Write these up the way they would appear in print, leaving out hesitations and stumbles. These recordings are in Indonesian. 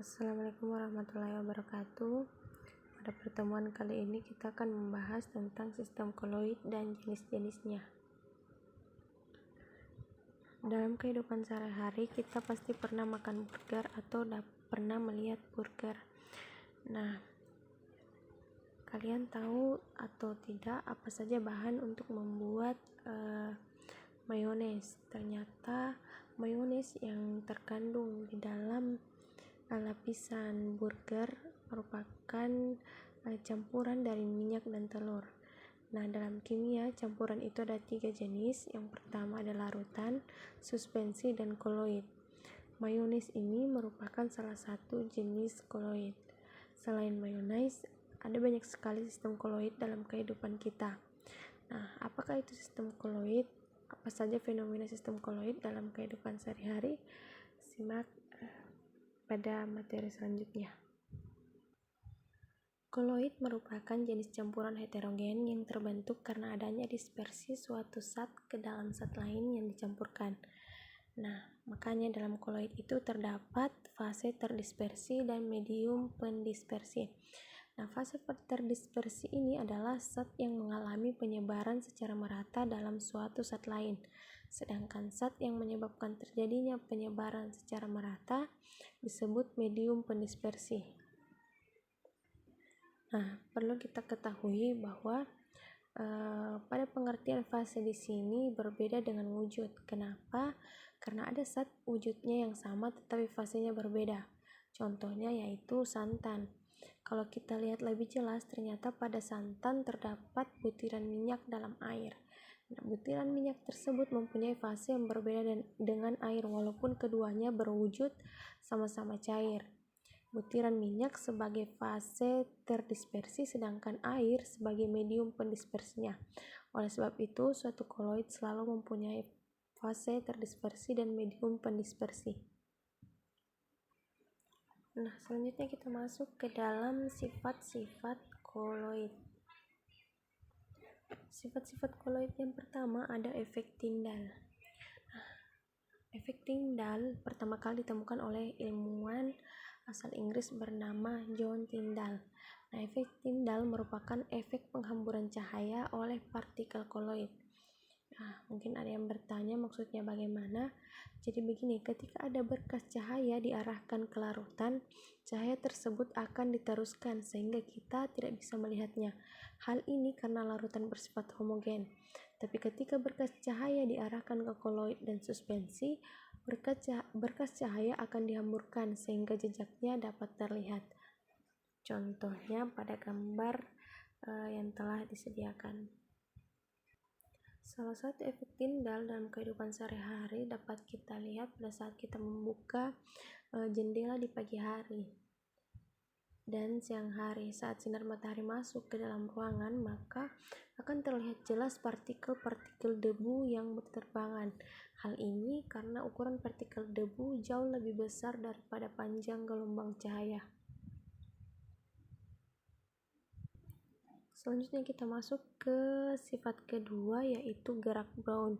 Assalamualaikum warahmatullahi wabarakatuh. Pada pertemuan kali ini kita akan membahas tentang sistem koloid dan jenis-jenisnya. Dalam kehidupan sehari-hari kita pasti pernah makan burger atau pernah melihat burger. Nah, kalian tahu atau tidak apa saja bahan untuk membuat mayones? Ternyata mayones yang terkandung di dalam lapisan burger merupakan campuran dari minyak dan telur. Nah, dalam kimia campuran itu ada 3 jenis. Yang pertama adalah larutan, suspensi, dan koloid. Mayones ini merupakan salah satu jenis koloid. Selain mayones, ada banyak sekali sistem koloid dalam kehidupan kita. Nah, apakah itu sistem koloid? Apa saja fenomena sistem koloid dalam kehidupan sehari-hari? Simak pada materi selanjutnya. Koloid merupakan jenis campuran heterogen yang terbentuk karena adanya dispersi suatu zat ke dalam zat lain yang dicampurkan. Nah, makanya dalam koloid itu terdapat fase terdispersi dan medium pendispersi. Nah, fase terdispersi ini adalah zat yang mengalami penyebaran secara merata dalam suatu zat lain. Sedangkan zat yang menyebabkan terjadinya penyebaran secara merata disebut medium pendispersi. Nah, perlu kita ketahui bahwa pada pengertian fase di sini berbeda dengan wujud. Kenapa? Karena ada zat wujudnya yang sama tetapi fasenya berbeda. Contohnya yaitu santan. Kalau kita lihat lebih jelas, ternyata pada santan terdapat butiran minyak dalam air. Nah, butiran minyak tersebut mempunyai fase yang berbeda dengan air walaupun keduanya berwujud sama-sama cair. Butiran minyak sebagai fase terdispersi sedangkan air sebagai medium pendispersinya. Oleh sebab itu, suatu koloid selalu mempunyai fase terdispersi dan medium pendispersi. Nah, selanjutnya kita masuk ke dalam sifat-sifat koloid. Sifat-sifat koloid yang pertama ada efek Tyndall. Efek Tyndall pertama kali ditemukan oleh ilmuwan asal Inggris bernama John Tyndall. Nah, efek Tyndall merupakan efek penghamburan cahaya oleh partikel koloid. Nah, mungkin ada yang bertanya maksudnya bagaimana? Jadi begini, ketika ada berkas cahaya diarahkan ke larutan, cahaya tersebut akan diteruskan sehingga kita tidak bisa melihatnya. Hal ini karena larutan bersifat homogen. Tapi ketika berkas cahaya diarahkan ke koloid dan suspensi, berkas cahaya akan dihamburkan sehingga jejaknya dapat terlihat. Contohnya pada gambar yang telah disediakan. Salah satu efek Tyndall dalam kehidupan sehari-hari dapat kita lihat pada saat kita membuka jendela di pagi hari dan siang hari. Saat sinar matahari masuk ke dalam ruangan, maka akan terlihat jelas partikel-partikel debu yang berterbangan. Hal ini karena ukuran partikel debu jauh lebih besar daripada panjang gelombang cahaya. Selanjutnya kita masuk ke sifat kedua yaitu gerak Brown.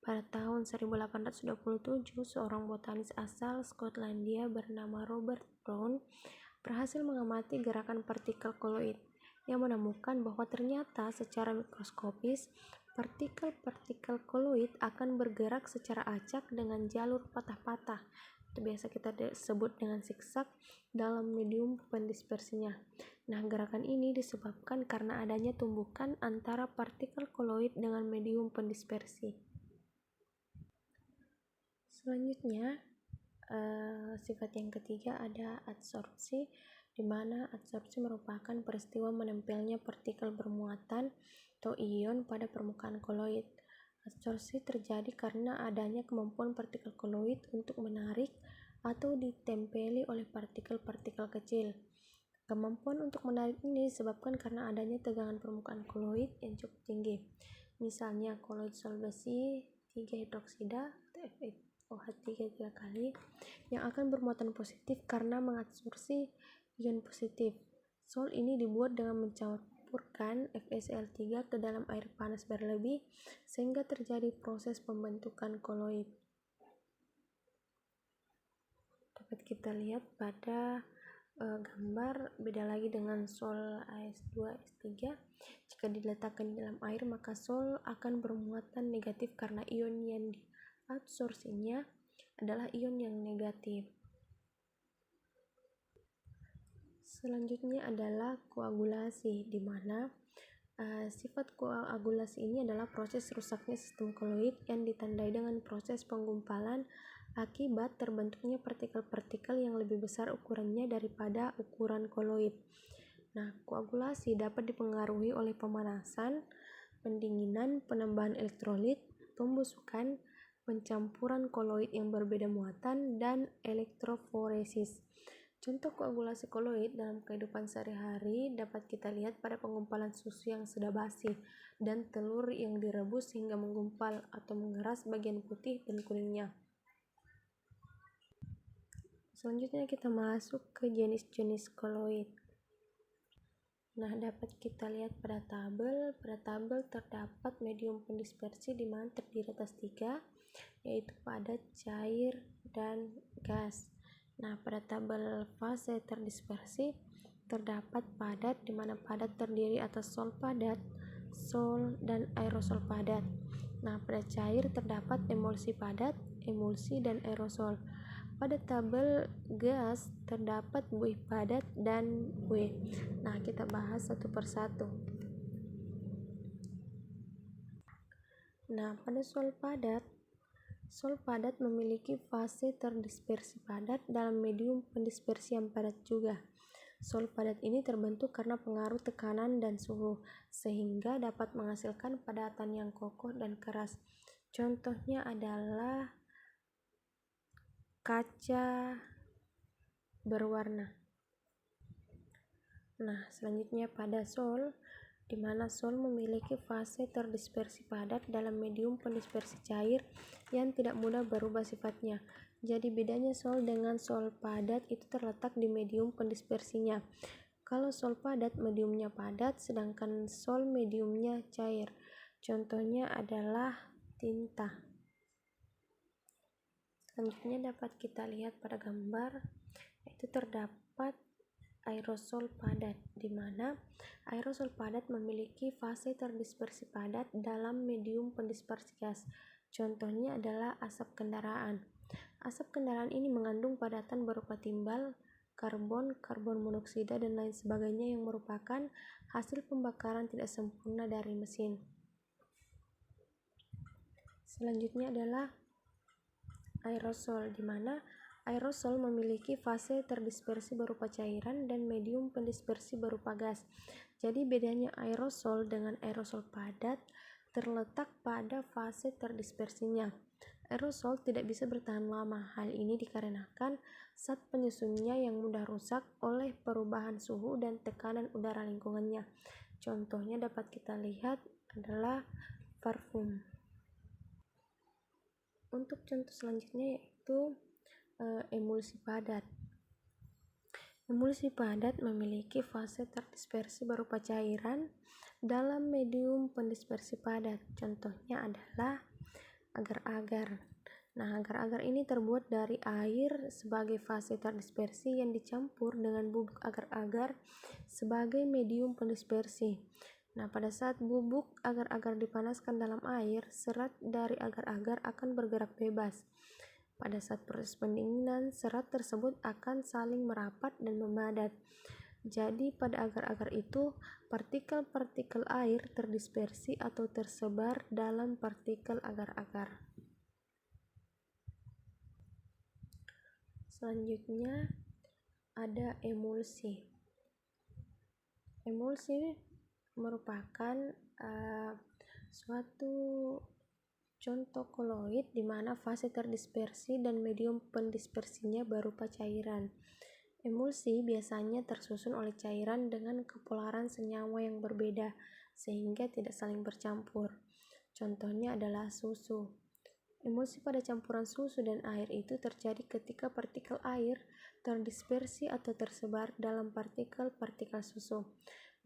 Pada tahun 1827, seorang botanis asal Skotlandia bernama Robert Brown berhasil mengamati gerakan partikel koloid. Yang menemukan bahwa ternyata secara mikroskopis partikel-partikel koloid akan bergerak secara acak dengan jalur patah-patah. Itu biasa kita sebut dengan zigzag dalam medium pendispersinya. Nah, gerakan ini disebabkan karena adanya tumbukan antara partikel koloid dengan medium pendispersi. Selanjutnya, sifat yang ketiga ada adsorpsi, di mana adsorpsi merupakan peristiwa menempelnya partikel bermuatan atau ion pada permukaan koloid. Adsorpsi terjadi karena adanya kemampuan partikel koloid untuk menarik atau ditempeli oleh partikel-partikel kecil. Kemampuan untuk menarik ini disebabkan karena adanya tegangan permukaan koloid yang cukup tinggi. Misalnya koloid sol besi 3 hidroksida atau FeOH3 3 kali yang akan bermuatan positif karena mengabsorpsi ion positif. Sol ini dibuat dengan mencampurkan FeCl3 ke dalam air panas berlebih sehingga terjadi proses pembentukan koloid. Dapat kita lihat pada gambar, beda lagi dengan Sol AS2 S3. Jika diletakkan di dalam air, maka Sol akan bermuatan negatif karena ion yang diabsorpsinya adalah ion yang negatif. Selanjutnya adalah koagulasi, di mana sifat koagulasi ini adalah proses rusaknya sistem koloid yang ditandai dengan proses penggumpalan akibat terbentuknya partikel-partikel yang lebih besar ukurannya daripada ukuran koloid. Nah, koagulasi dapat dipengaruhi oleh pemanasan, pendinginan, penambahan elektrolit, pembusukan, pencampuran koloid yang berbeda muatan, dan elektroforesis. Contoh koagulasi koloid dalam kehidupan sehari-hari dapat kita lihat pada penggumpalan susu yang sudah basi dan telur yang direbus hingga menggumpal atau mengeras bagian putih dan kuningnya. Selanjutnya kita masuk ke jenis-jenis koloid. Nah, dapat kita lihat pada tabel. Pada tabel terdapat medium pendispersi di mana terdiri atas 3, yaitu padat, cair, dan gas. Nah, pada tabel fase terdispersi terdapat padat, di mana padat terdiri atas sol padat, sol, dan aerosol padat. Nah, pada cair terdapat emulsi padat, emulsi, dan aerosol. Pada tabel gas terdapat buih padat dan buih. Nah, kita bahas satu persatu. Nah, pada sol padat memiliki fase terdispersi padat dalam medium pendispersi yang padat juga. Sol padat ini terbentuk karena pengaruh tekanan dan suhu, sehingga dapat menghasilkan padatan yang kokoh dan keras. Contohnya adalah kaca berwarna. Nah, selanjutnya pada sol, di mana sol memiliki fase terdispersi padat dalam medium pendispersi cair yang tidak mudah berubah sifatnya. Jadi bedanya sol dengan sol padat itu terletak di medium pendispersinya. Kalau sol padat mediumnya padat, sedangkan sol mediumnya cair. Contohnya adalah tinta. Selanjutnya dapat kita lihat pada gambar, yaitu terdapat aerosol padat, di mana aerosol padat memiliki fase terdispersi padat dalam medium pendispersi gas. Contohnya adalah asap kendaraan. Asap kendaraan ini mengandung padatan berupa timbal, karbon, karbon monoksida, dan lain sebagainya yang merupakan hasil pembakaran tidak sempurna dari mesin. Selanjutnya adalah aerosol, di mana aerosol memiliki fase terdispersi berupa cairan dan medium pendispersi berupa gas. Jadi bedanya aerosol dengan aerosol padat terletak pada fase terdispersinya. Aerosol tidak bisa bertahan lama. Hal ini dikarenakan zat penyusunnya yang mudah rusak oleh perubahan suhu dan tekanan udara lingkungannya. Contohnya dapat kita lihat adalah parfum. Untuk contoh selanjutnya yaitu emulsi padat. Emulsi padat memiliki fase terdispersi berupa cairan dalam medium pendispersi padat. Contohnya adalah agar-agar. Nah, agar-agar ini terbuat dari air sebagai fase terdispersi yang dicampur dengan bubuk agar-agar sebagai medium pendispersi. Nah, pada saat bubuk agar-agar dipanaskan dalam air, serat dari agar-agar akan bergerak bebas. Pada saat proses pendinginan, serat tersebut akan saling merapat dan memadat. Jadi, pada agar-agar itu, partikel-partikel air terdispersi atau tersebar dalam partikel agar-agar. Selanjutnya, ada emulsi. Emulsi merupakan suatu contoh koloid di mana fase terdispersi dan medium pendispersinya berupa cairan. Emulsi biasanya tersusun oleh cairan dengan kepolaran senyawa yang berbeda sehingga tidak saling bercampur. Contohnya adalah susu. Emulsi pada campuran susu dan air itu terjadi ketika partikel air terdispersi atau tersebar dalam partikel-partikel susu.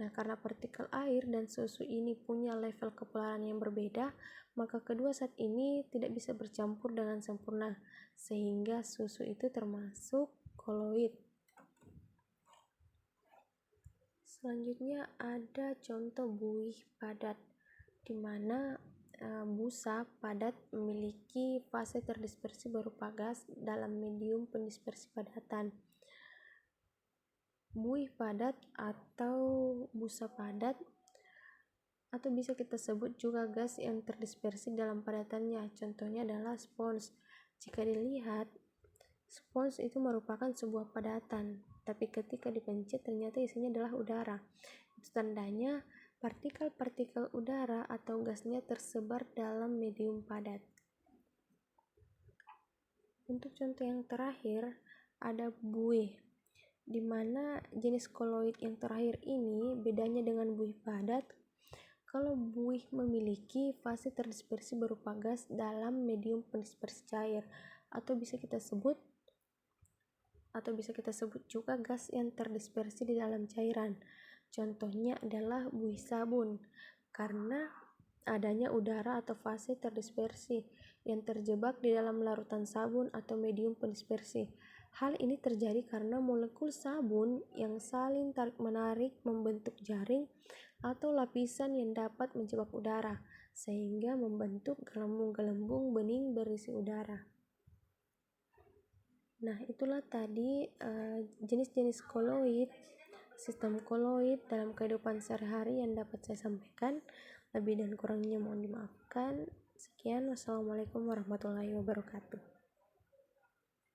Nah, karena partikel air dan susu ini punya level kepolaran yang berbeda, maka kedua zat ini tidak bisa bercampur dengan sempurna, sehingga susu itu termasuk koloid. Selanjutnya ada contoh buih padat, di mana busa padat memiliki fase terdispersi berupa gas dalam medium pendispersi padatan. Buih padat atau busa padat, atau bisa kita sebut juga gas yang terdispersi dalam padatannya, contohnya adalah spons. Jika dilihat, spons itu merupakan sebuah padatan, tapi ketika dipencet ternyata isinya adalah udara. Itu tandanya partikel-partikel udara atau gasnya tersebar dalam medium padat. Untuk contoh yang terakhir, ada buih, di mana jenis koloid yang terakhir ini bedanya dengan buih padat. Kalau buih memiliki fase terdispersi berupa gas dalam medium pendispersi cair, atau bisa kita sebut juga gas yang terdispersi di dalam cairan. Contohnya adalah buih sabun, karena adanya udara atau fase terdispersi yang terjebak di dalam larutan sabun atau medium pendispersi. Hal ini terjadi karena molekul sabun yang saling tarik-menarik membentuk jaring atau lapisan yang dapat menjebak udara, sehingga membentuk gelembung-gelembung bening berisi udara. Nah, itulah tadi jenis-jenis koloid, sistem koloid dalam kehidupan sehari-hari yang dapat saya sampaikan. Lebih dan kurangnya mohon dimaafkan. Sekian, wassalamualaikum warahmatullahi wabarakatuh.